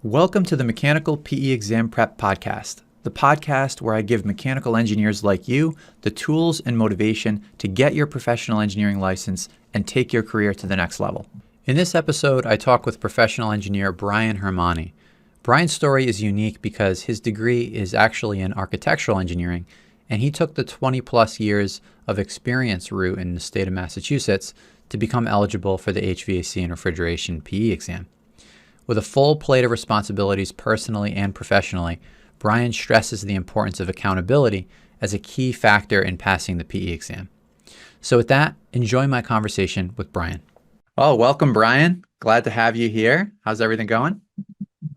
Welcome to the Mechanical PE Exam Prep Podcast, the podcast where I give mechanical engineers like you the tools and motivation to get your professional engineering license and take your career to the next level. In this episode, I talk with professional engineer Bryan Hermanny. Bryan's story is unique because his degree is actually in architectural engineering, and he took the 20 plus years of experience route in the state of Massachusetts to become eligible for the HVAC and Refrigeration PE exam. With a full plate of responsibilities personally and professionally, Bryan stresses the importance of accountability as a key factor in passing the PE exam. So with that, enjoy my conversation with Bryan. Oh, welcome, Bryan. Glad to have you here. How's everything going?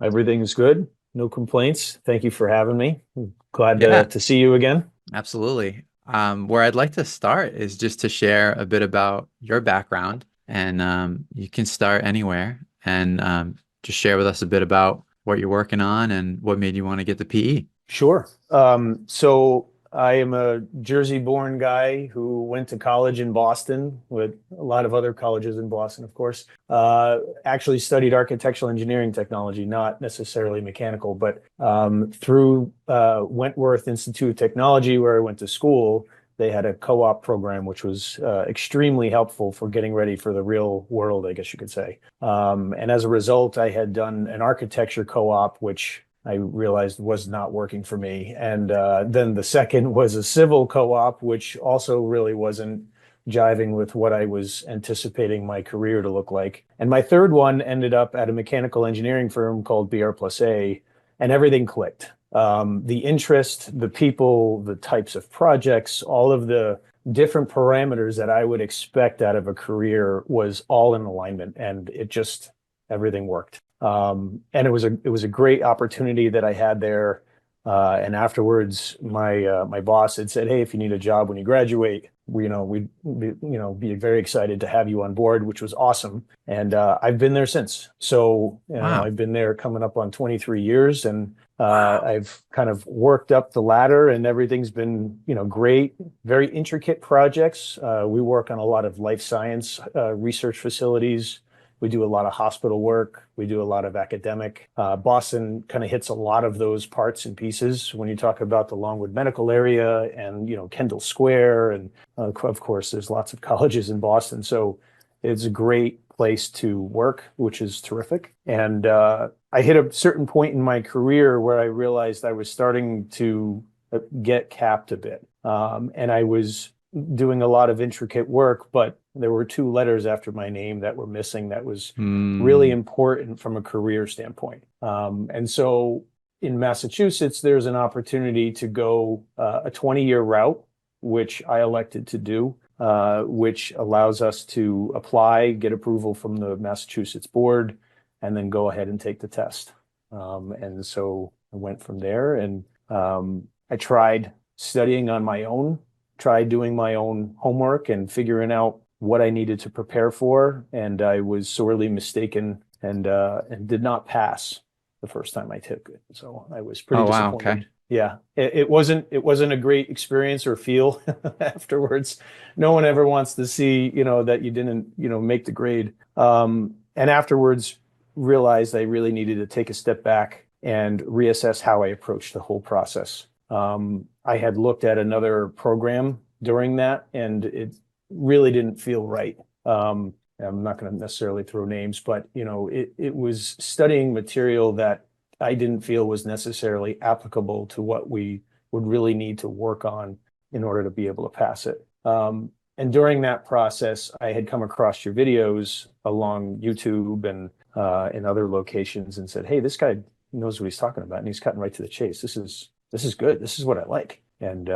Everything's good. No complaints. Thank you for having me. Glad to see you again. Absolutely. Where I'd like to start is just to share a bit about your background, and you can start anywhere and just share with us a bit about what you're working on and what made you want to get the PE. Sure. So I am a Jersey-born guy who went to college in Boston with a lot of other colleges in Boston, of course. Actually studied architectural engineering technology, not necessarily mechanical, but through Wentworth Institute of Technology, where I went to school, they had a co-op program, which was extremely helpful for getting ready for the real world, I guess you could say. And as a result, I had done an architecture co-op, which I realized was not working for me. And then the second was a civil co-op, which also really wasn't jiving with what I was anticipating my career to look like. And my third one ended up at a mechanical engineering firm called BR+A, and everything clicked. The interest, the people, the types of projects, all of the different parameters that I would expect out of a career was all in alignment, and everything worked. And it was a great opportunity that I had there. And afterwards, my boss had said, "Hey, if you need a job when you graduate, we'd be very excited to have you on board," which was awesome. And I've been there since. So Wow. I've been there coming up on 23 years, and I've kind of worked up the ladder, and everything's been great. Very intricate projects. We work on a lot of life science research facilities. We do a lot of hospital work. We do a lot of academic. Boston kind of hits a lot of those parts and pieces when you talk about the Longwood Medical Area and, Kendall Square. And of course, there's lots of colleges in Boston. So it's a great place to work, which is terrific. And I hit a certain point in my career where I realized I was starting to get capped a bit. And I was doing a lot of intricate work, but there were two letters after my name that were missing that was really important from a career standpoint. And so in Massachusetts, there's an opportunity to go a 20-year route, which I elected to do, which allows us to apply, get approval from the Massachusetts board, and then go ahead and take the test. And so I went from there, and I tried studying on my own, tried doing my own homework and figuring out what I needed to prepare for. And I was sorely mistaken and did not pass the first time I took it. So I was pretty disappointed. Wow, okay. Yeah, it wasn't a great experience or feel afterwards. No one ever wants to see, that you didn't, make the grade. And afterwards realized I really needed to take a step back and reassess how I approached the whole process. I had looked at another program during that, and it really didn't feel right. I'm not going to necessarily throw names, but it was studying material that I didn't feel was necessarily applicable to what we would really need to work on in order to be able to pass it. And during that process, I had come across your videos along YouTube and in other locations and said, "Hey, this guy knows what he's talking about, and he's cutting right to the chase. This is good. This is what I like." And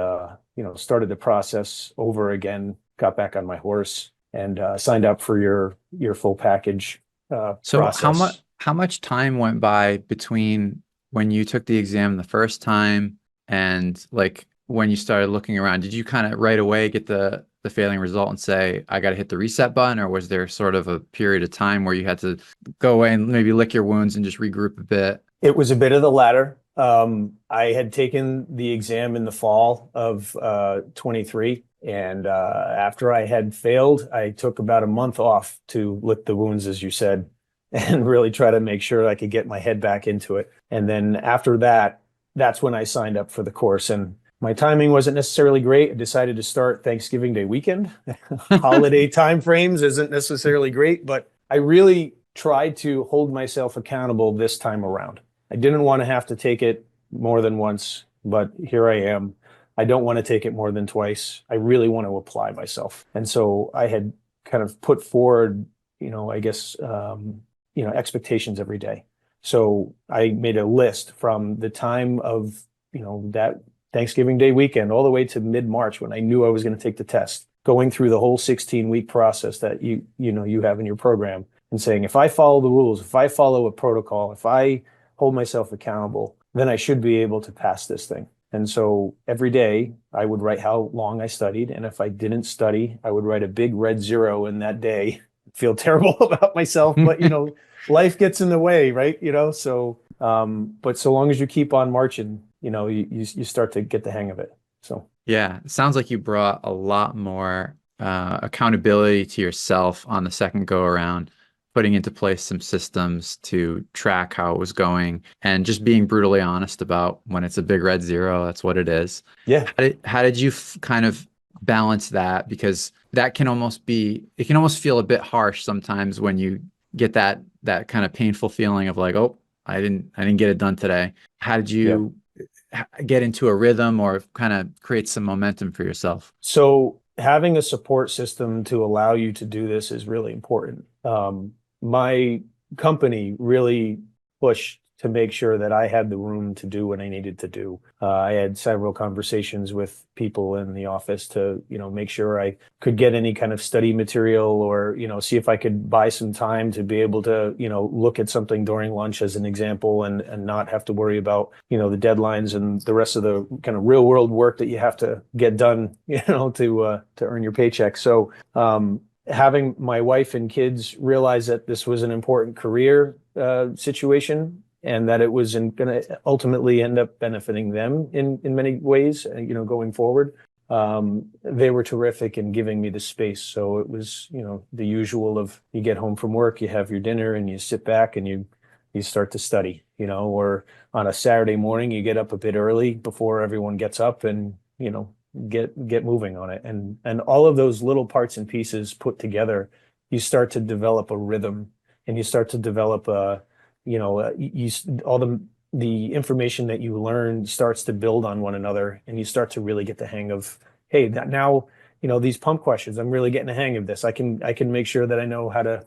started the process over again, got back on my horse, and signed up for your full package So process. how much time went by between when you took the exam the first time and like when you started looking around? Did you kind of right away get the failing result and say, "I got to hit the reset button," or was there sort of a period of time where you had to go away and maybe lick your wounds and just regroup a bit? It was a bit of the latter. I had taken the exam in the fall of 23. And after I had failed, I took about a month off to lick the wounds, as you said. and really try to make sure I could get my head back into it. And then after that, that's when I signed up for the course. And my timing wasn't necessarily great. I decided to start Thanksgiving Day weekend. Holiday time frames isn't necessarily great, but I really tried to hold myself accountable this time around. I didn't want to have to take it more than once, but here I am. I don't want to take it more than twice. I really want to apply myself. And so I had kind of put forward, I guess, expectations every day. So I made a list from the time of, that Thanksgiving Day weekend all the way to mid-March when I knew I was going to take the test, going through the whole 16-week process that you have in your program, and saying, if I follow the rules, if I follow a protocol, if I hold myself accountable, then I should be able to pass this thing. And so every day I would write how long I studied. And if I didn't study, I would write a big red zero in that day. Feel terrible about myself, but life gets in the way, right? So, but so long as you keep on marching, you start to get the hang of it. So, Yeah, it sounds like you brought a lot more accountability to yourself on the second go around, putting into place some systems to track how it was going, and just being brutally honest about when it's a big red zero, that's what it is. yeah. How did you kind of balance that? Because it can almost feel a bit harsh sometimes when you get that kind of painful feeling of like, oh, I didn't get it done today. How did Yeah. you get into a rhythm or kind of create some momentum for yourself? So having a support system to allow you to do this is really important. My company really pushed to make sure that I had the room to do what I needed to do. I had several conversations with people in the office to, make sure I could get any kind of study material or, see if I could buy some time to be able to, look at something during lunch as an example and not have to worry about, the deadlines and the rest of the kind of real world work that you have to get done, to earn your paycheck. So, having my wife and kids realize that this was an important career situation and that it was going to ultimately end up benefiting them in many ways, going forward. They were terrific in giving me the space. So it was, the usual of you get home from work, you have your dinner and you sit back and you start to study, or on a Saturday morning, you get up a bit early before everyone gets up and, get moving on it. And all of those little parts and pieces put together, you start to develop a rhythm and you start to develop all the information that you learn starts to build on one another and you start to really get the hang of, hey, now, these pump questions, I'm really getting the hang of this. I can make sure that I know how to,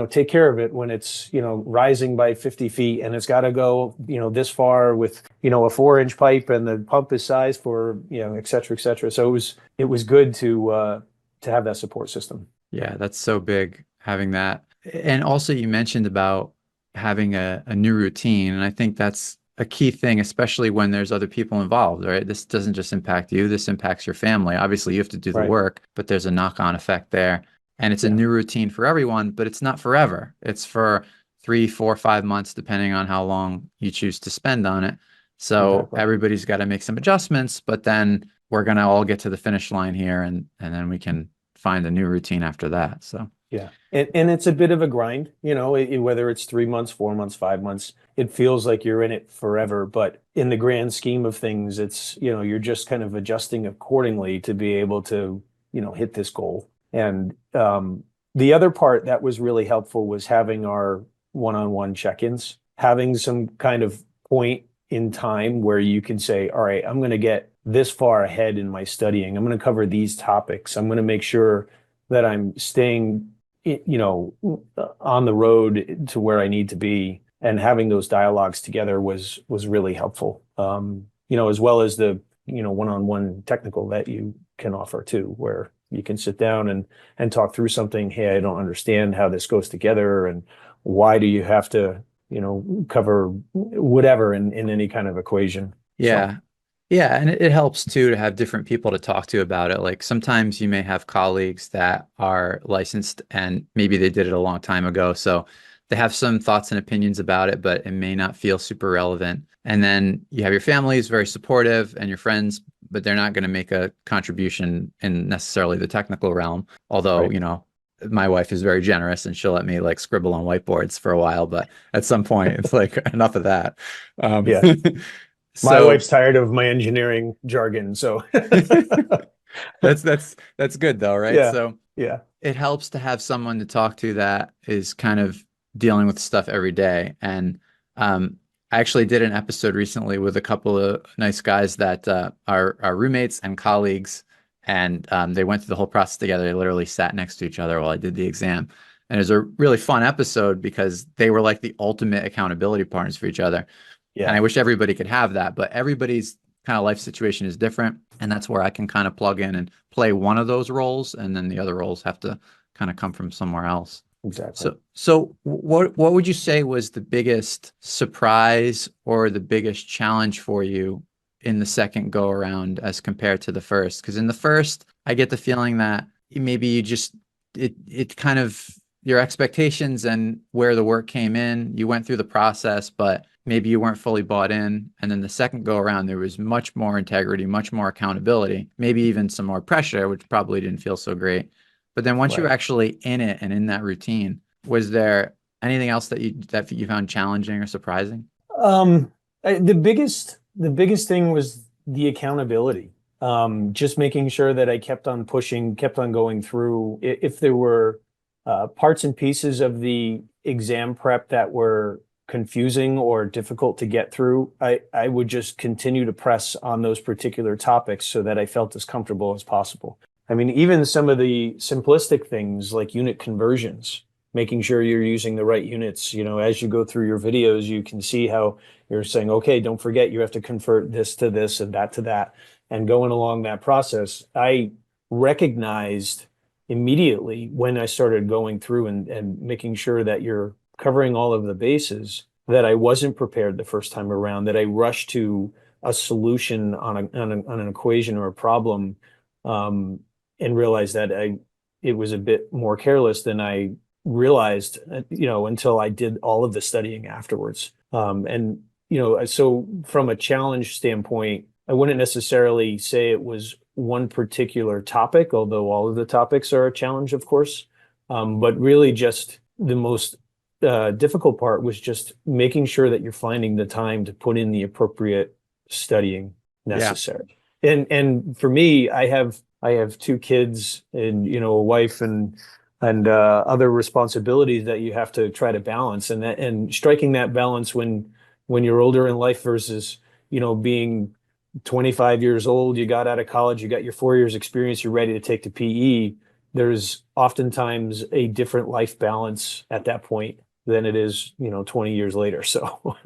take care of it when it's, rising by 50 feet and it's got to go, this far with, a 4-inch pipe and the pump is sized for, et cetera, et cetera. So it was good to have that support system. Yeah, that's so big having that. And also you mentioned about having a new routine. And I think that's a key thing, especially when there's other people involved, right? This doesn't just impact you, this impacts your family. Obviously, you have to do the Right. work, but there's a knock-on effect there. And it's a Yeah. new routine for everyone, but it's not forever. It's for 3, 4, 5 months, depending on how long you choose to spend on it. So Exactly. everybody's got to make some adjustments, but then we're going to all get to the finish line here and then we can find a new routine after that. So Yeah. And it's a bit of a grind, whether it's 3 months, 4 months, 5 months, it feels like you're in it forever. But in the grand scheme of things, it's, you're just kind of adjusting accordingly to be able to, hit this goal. And the other part that was really helpful was having our one-on-one check-ins, having some kind of point in time where you can say, all right, I'm going to get this far ahead in my studying. I'm going to cover these topics. I'm going to make sure that I'm staying on the road to where I need to be, and having those dialogues together was really helpful. As well as the one-on-one technical that you can offer too, where you can sit down and talk through something. Hey, I don't understand how this goes together, and why do you have to cover whatever in any kind of equation. So yeah. Yeah, and it helps too to have different people to talk to about it. Like sometimes you may have colleagues that are licensed and maybe they did it a long time ago. So they have some thoughts and opinions about it, but it may not feel super relevant. And then you have your family is very supportive and your friends, but they're not going to make a contribution in necessarily the technical realm. Although, right. my wife is very generous and she'll let me like scribble on whiteboards for a while, but at some point it's like enough of that. Um, Yeah. My so wife's tired of my engineering jargon, so that's good though, right? yeah, So yeah, it helps to have someone to talk to that is kind of dealing with stuff every day. And I actually did an episode recently with a couple of nice guys that are roommates and colleagues, and they went through the whole process together. They literally sat next to each other while I did the exam. And it was a really fun episode because they were like the ultimate accountability partners for each other. And yeah, I wish everybody could have that, but everybody's kind of life situation is different. And that's where I can kind of plug in and play one of those roles. And then the other roles have to kind of come from somewhere else. exactly. So what would you say was the biggest surprise or the biggest challenge for you in the second go around as compared to the first? Because in the first, I get the feeling that maybe you just it kind of your expectations and where the work came in, you went through the process, but maybe you weren't fully bought in. And then the second go around, there was much more integrity, much more accountability, maybe even some more pressure, which probably didn't feel so great. But then once you were Right. actually in it and in that routine, was there anything else that you found challenging or surprising? Um, the biggest thing was the accountability. Just making sure that I kept on pushing, kept on going through. If there were parts and pieces of the exam prep that were confusing or difficult to get through, I would just continue to press on those particular topics so that I felt as comfortable as possible. I mean, even some of the simplistic things like unit conversions, making sure you're using the right units. As you go through your videos, you can see how you're saying, okay, don't forget you have to convert this to this and that to that. And going along that process, I recognized immediately when I started going through and making sure that you're covering all of the bases that I wasn't prepared the first time around, that I rushed to a solution on an equation or a problem, um, and realized that it was a bit more careless than I realized, until I did all of the studying afterwards. So from a challenge standpoint, I wouldn't necessarily say it was one particular topic, although all of the topics are a challenge, of course. But really just the most difficult part was just making sure that you're finding the time to put in the appropriate studying Yeah. necessary. And for me, I have two kids and a wife and other responsibilities that you have to try to balance, and striking that balance when you're older in life versus being 25 years old, you got out of college, you got your 4 years experience, you're ready to take the PE. There's oftentimes a different life balance at that point than it is 20 years later. So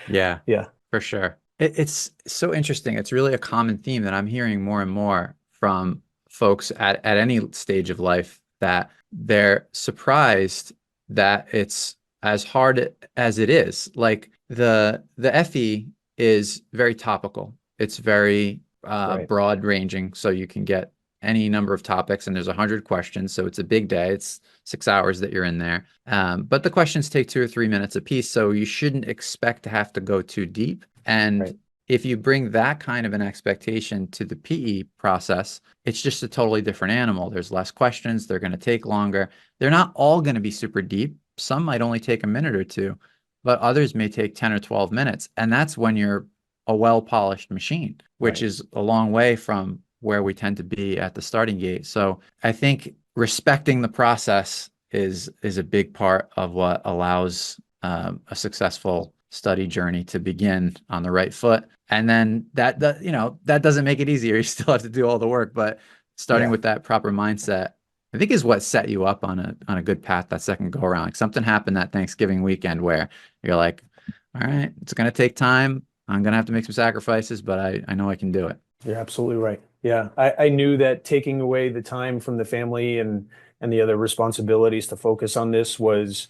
Yeah, yeah, for sure. It's so interesting. It's really a common theme that I'm hearing more and more from folks at any stage of life that they're surprised that it's as hard as it is. Like the FE is very topical. It's very right, broad ranging, so you can get any number of topics, and there's 100 questions. So it's a big day. It's 6 hours that you're in there. But the questions take 2 or 3 minutes a piece, so you shouldn't expect to have to go too deep. And right, if you bring that kind of an expectation to the PE process, it's just a totally different animal. There's less questions. They're going to take longer. They're not all going to be super deep. Some might only take a minute or two, but others may take 10 or 12 minutes. And that's when you're a well-polished machine, which right. is a long way from where we tend to be at the starting gate. So I think respecting the process is a big part of what allows a successful study journey to begin on the right foot. And then that doesn't make it easier. You still have to do all the work, but starting Yeah. with that proper mindset, I think is what set you up on a good path that second go around. Like something happened that Thanksgiving weekend where you're like, all right, it's going to take time. I'm going to have to make some sacrifices, but I know I can do it. You're absolutely right. Yeah, I knew that taking away the time from the family and the other responsibilities to focus on this was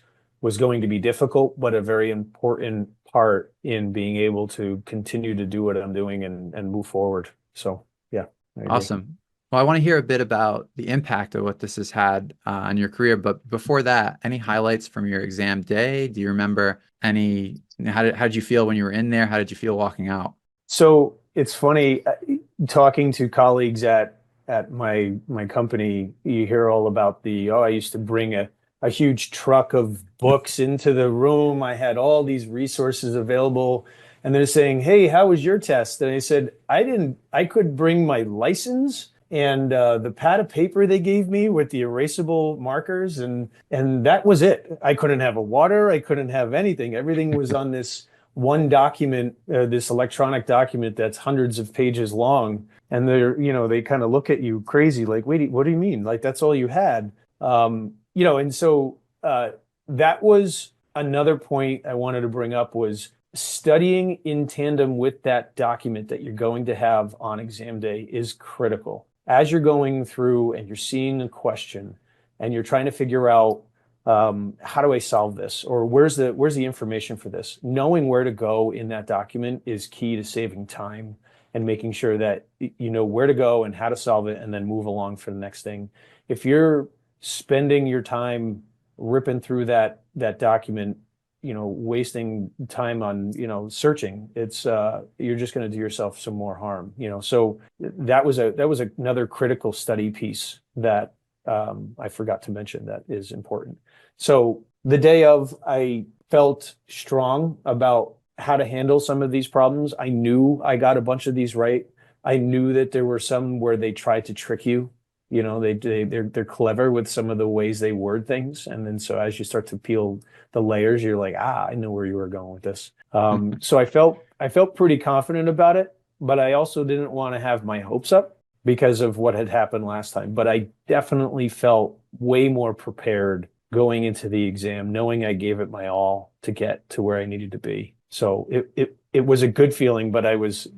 going to be difficult, but a very important part in being able to continue to do what I'm doing and move forward. So yeah, I agree. Awesome. Well, I want to hear a bit about the impact of what this has had on your career. But before that, any highlights from your exam day? Do you remember any? How did you feel when you were in there? How did you feel walking out? So it's funny talking to colleagues at at my company, you hear all about I used to bring a huge truck of books into the room. I had all these resources available. And they're saying, hey, how was your test? And I said, I could bring my license and the pad of paper they gave me with the erasable markers, and that was it. I couldn't have a water. I couldn't have anything. Everything was on this one document, this electronic document that's hundreds of pages long. And they kind of look at you crazy, like, wait, what do you mean? Like, that's all you had? And so that was another point I wanted to bring up, was studying in tandem with that document that you're going to have on exam day is critical. As you're going through and you're seeing a question and you're trying to figure out, how do I solve this? Or where's the information for this? Knowing where to go in that document is key to saving time and making sure that you know where to go and how to solve it, and then move along for the next thing. If you're spending your time ripping through that document, wasting time on, searching, you're just going to do yourself some more harm, So that was another critical study piece that I forgot to mention that is important. So the day of, I felt strong about how to handle some of these problems. I knew I got a bunch of these right. I knew that there were some where they tried to trick you. They're clever with some of the ways they word things. And then so as you start to peel the layers, you're like, I know where you were going with this. So I felt pretty confident about it, but I also didn't want to have my hopes up because of what had happened last time. But I definitely felt way more prepared going into the exam, knowing I gave it my all to get to where I needed to be. So it was a good feeling, but I was,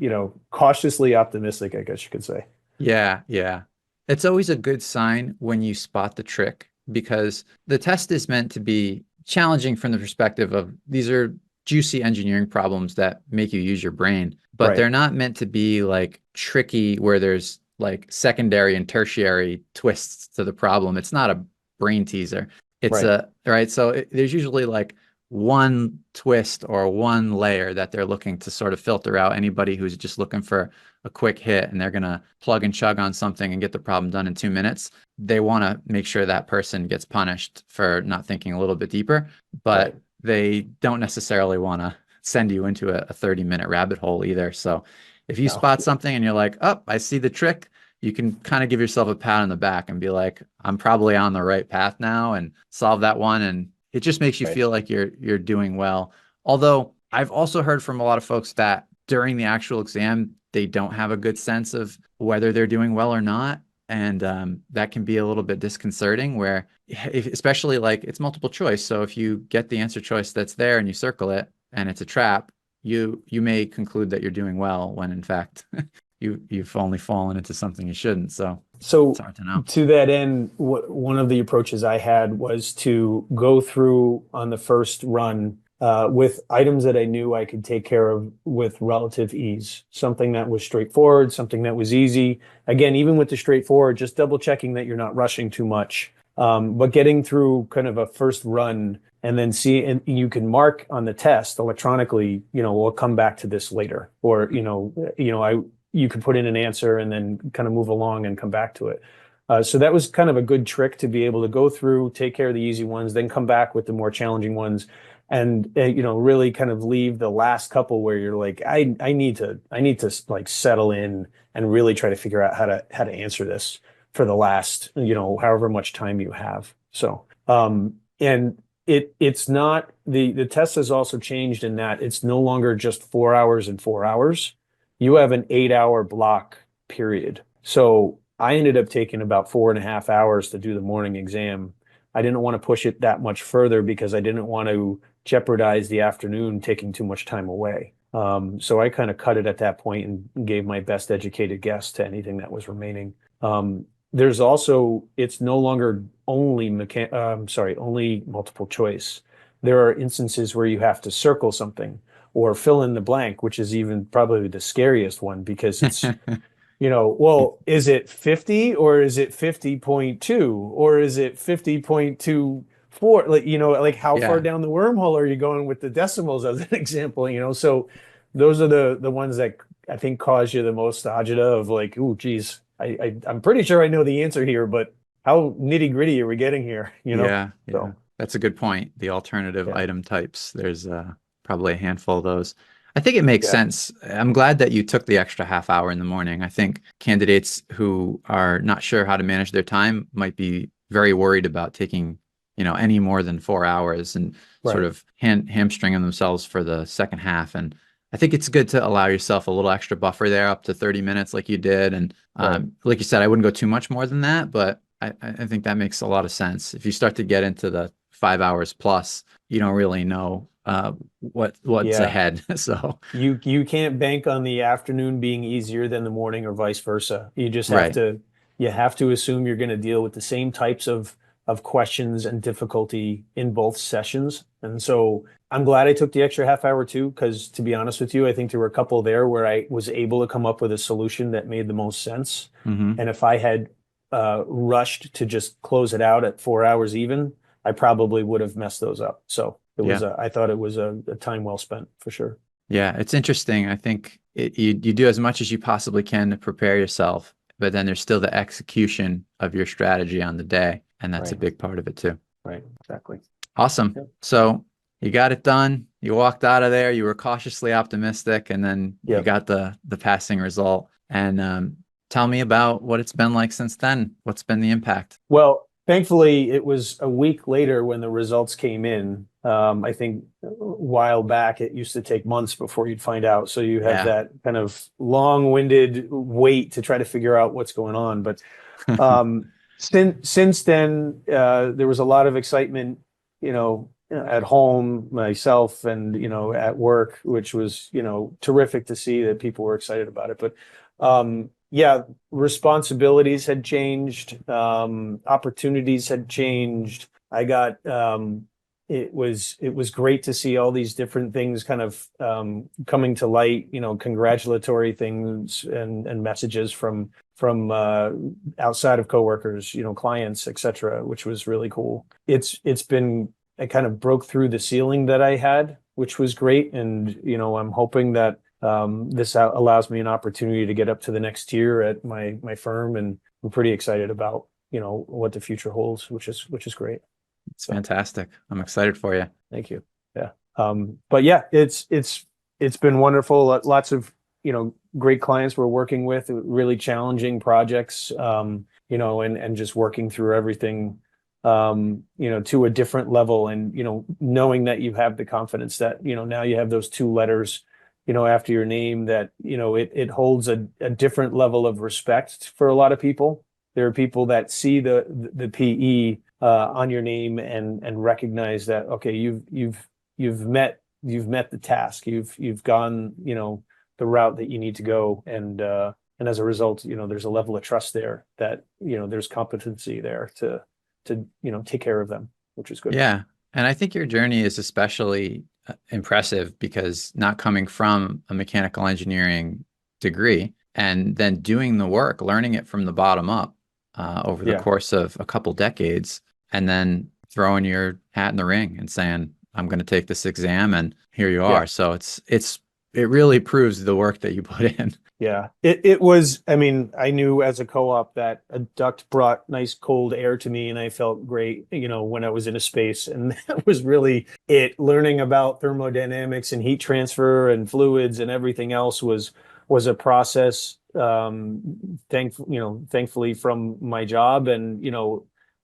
cautiously optimistic, I guess you could say. Yeah, yeah. It's always a good sign when you spot the trick, because the test is meant to be challenging from the perspective of these are juicy engineering problems that make you use your brain, but Right. they're not meant to be like tricky where there's like secondary and tertiary twists to the problem. It's not a brain teaser. It's Right. right. So there's usually like one twist or one layer that they're looking to sort of filter out anybody who's just looking for a quick hit and they're going to plug and chug on something and get the problem done in 2 minutes. They want to make sure that person gets punished for not thinking a little bit deeper, but Right. they don't necessarily want to send you into a 30-minute rabbit hole either. So if you No. spot something and you're like, oh, I see the trick, you can kind of give yourself a pat on the back and be like, I'm probably on the right path now, and solve that one. And it just makes you Right. feel like you're doing well. Although I've also heard from a lot of folks that during the actual exam, they don't have a good sense of whether they're doing well or not. And that can be a little bit disconcerting where, especially like it's multiple choice. So if you get the answer choice that's there and you circle it and it's a trap, you may conclude that you're doing well when in fact you've only fallen into something you shouldn't. So it's So hard to know. to that end, one of the approaches I had was to go through on the first run with items that I knew I could take care of with relative ease. Something that was straightforward, something that was easy. Again, even with the straightforward, just double checking that you're not rushing too much. But getting through kind of a first run and then and you can mark on the test electronically, we'll come back to this later. Or, you could put in an answer and then kind of move along and come back to it. So that was kind of a good trick to be able to go through, take care of the easy ones, then come back with the more challenging ones, and really kind of leave the last couple where you're like, I need to like settle in and really try to figure out how to answer this for the last however much time you have. So and it's not the test has also changed in that it's no longer just 4 hours and 4 hours. You have an 8 hour block period. So I ended up taking about 4.5 hours to do the morning exam. I didn't want to push it that much further because I didn't want to jeopardize the afternoon taking too much time away. So I kind of cut it at that point and gave my best educated guess to anything that was remaining. There's also, it's no longer only only multiple choice. There are instances where you have to circle something or fill in the blank, which is even probably the scariest one because it's, well, is it 50 or is it 50.2 or is it 50.24? Like how far Yeah. down the wormhole are you going with the decimals as an example, So those are the ones that I think cause you the most agita of like, oh, geez, I'm pretty sure I know the answer here, but how nitty gritty are we getting here? Yeah, yeah. So That's a good point. The alternative yeah, item types, there's probably a handful of those. I think it makes yeah, sense. I'm glad that you took the extra half hour in the morning. I think candidates who are not sure how to manage their time might be very worried about taking, any more than 4 hours and sort right, of hamstringing themselves for the second half. And I think it's good to allow yourself a little extra buffer there, up to 30 minutes like you did. And right. like you said, I wouldn't go too much more than that, but I think that makes a lot of sense. If you start to get into the 5 hours plus, you don't really know what's Yeah. ahead. So You can't bank on the afternoon being easier than the morning or vice versa. You just have right. to you have to assume you're going to deal with the same types of questions and difficulty in both sessions. And so I'm glad I took the extra half hour too, because to be honest with you, I think there were a couple there where I was able to come up with a solution that made the most sense. Hmm. And if I had rushed to just close it out at 4 hours even, I probably would have messed those up. So Yeah. I thought it was a time well spent for sure. Yeah. It's interesting. I think you do as much as you possibly can to prepare yourself, but then there's still the execution of your strategy on the day. And that's a Right. big part of it too. Right. Exactly. Awesome. Yep. So you got it done. You walked out of there. You were cautiously optimistic, and then you Yep. got the passing result. And tell me about what it's been like since then. What's been the impact? Well, thankfully, it was a week later when the results came in. I think a while back, it used to take months before you'd find out. So you have Yeah. that kind of long-winded wait to try to figure out what's going on. But um, since then, there was a lot of excitement, at home, myself, and at work, which was terrific to see that people were excited about it. But yeah, responsibilities had changed, opportunities had changed. I got it was great to see all these different things kind of coming to light, congratulatory things and messages from outside of coworkers, clients, etc., which was really cool. It's been I kind of broke through the ceiling that I had, which was great, and I'm hoping that this allows me an opportunity to get up to the next tier at my firm, and I'm pretty excited about what the future holds, which is great. It's So fantastic. I'm excited for you. thank you. Yeah. But yeah, it's been wonderful. Lots of great clients we're working with, really challenging projects, and just working through everything, to a different level, and knowing that you have the confidence that now you have those two letters after your name, that it holds a different level of respect for a lot of people. There are people that see the PE on your name and recognize that, okay, you've met the task, you've gone the route that you need to go, and as a result, there's a level of trust there, that there's competency there to take care of them, which is good. Yeah. And I think your journey is especially impressive because not coming from a mechanical engineering degree and then doing the work, learning it from the bottom up over the Yeah, course of a couple decades, and then throwing your hat in the ring and saying, I'm going to take this exam, and here you yeah. are. So it really proves the work that you put in. Yeah, it was, I mean, I knew as a co-op that a duct brought nice cold air to me, and I felt great, when I was in a space. And that was really it. Learning about thermodynamics and heat transfer and fluids and everything else was a process, thankfully from my job, and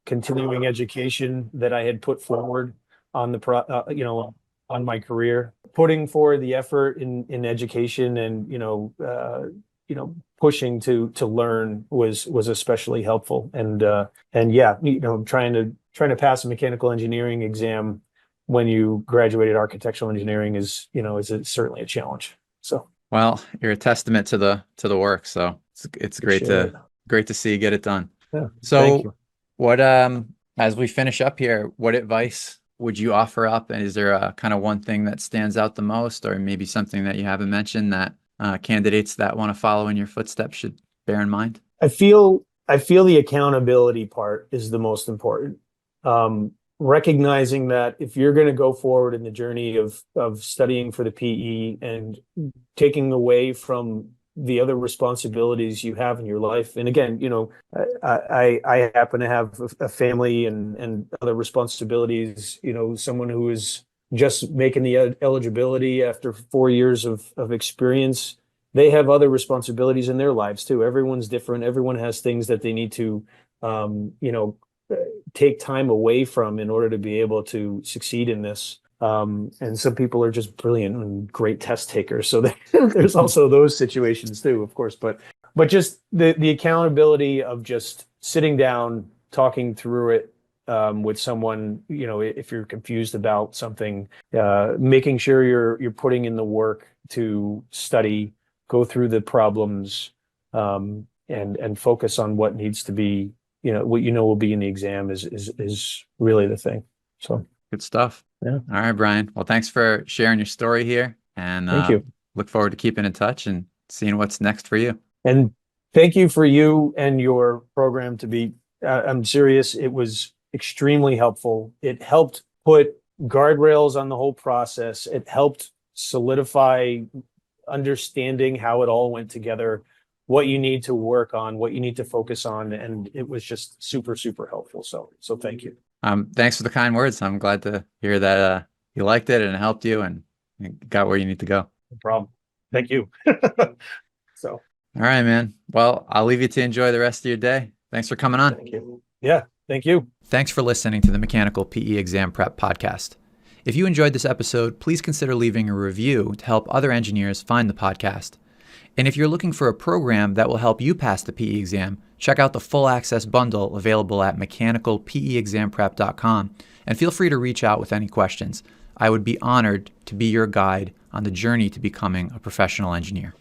continuing education that I had put forward on on my career, putting forward the effort in education, and pushing to learn was especially helpful. And yeah, trying to pass a mechanical engineering exam when you graduated architectural engineering certainly a challenge. So Well, you're a testament to the work, so it's appreciate it. great to see you get it done. Yeah, thank So you. what as we finish up here, what advice would you offer up? And is there a kind of one thing that stands out the most, or maybe something that you haven't mentioned that candidates that want to follow in your footsteps should bear in mind? I feel the accountability part is the most important. Recognizing that if you're going to go forward in the journey of studying for the PE and taking away from the other responsibilities you have in your life. And again, I happen to have a family and other responsibilities, someone who is just making the eligibility after 4 years of experience. They have other responsibilities in their lives too. Everyone's different. Everyone has things that they need to, take time away from in order to be able to succeed in this. And some people are just brilliant and great test takers. So there's also those situations too, of course. But just the accountability of just sitting down, talking through it with someone, if you're confused about something, making sure you're putting in the work to study, go through the problems, and focus on what needs to be, what will be in the exam is really the thing. So Good stuff. yeah. All right, Bryan. Well, thanks for sharing your story here, and Thank you. look forward to keeping in touch and seeing what's next for you. And thank you for you and your program I'm serious. It was extremely helpful. It helped put guardrails on the whole process. It helped solidify understanding how it all went together, what you need to work on, what you need to focus on. And it was just super, super helpful. So thank you. Thanks for the kind words. I'm glad to hear that you liked it and it helped you and got where you need to go. No problem. Thank you. So, all right, man. Well, I'll leave you to enjoy the rest of your day. Thanks for coming on. thank you. Yeah, thank you. Thanks for listening to the Mechanical PE Exam Prep Podcast. If you enjoyed this episode, please consider leaving a review to help other engineers find the podcast. And if you're looking for a program that will help you pass the PE exam, check out the full access bundle available at mechanicalpeexamprep.com and feel free to reach out with any questions. I would be honored to be your guide on the journey to becoming a professional engineer.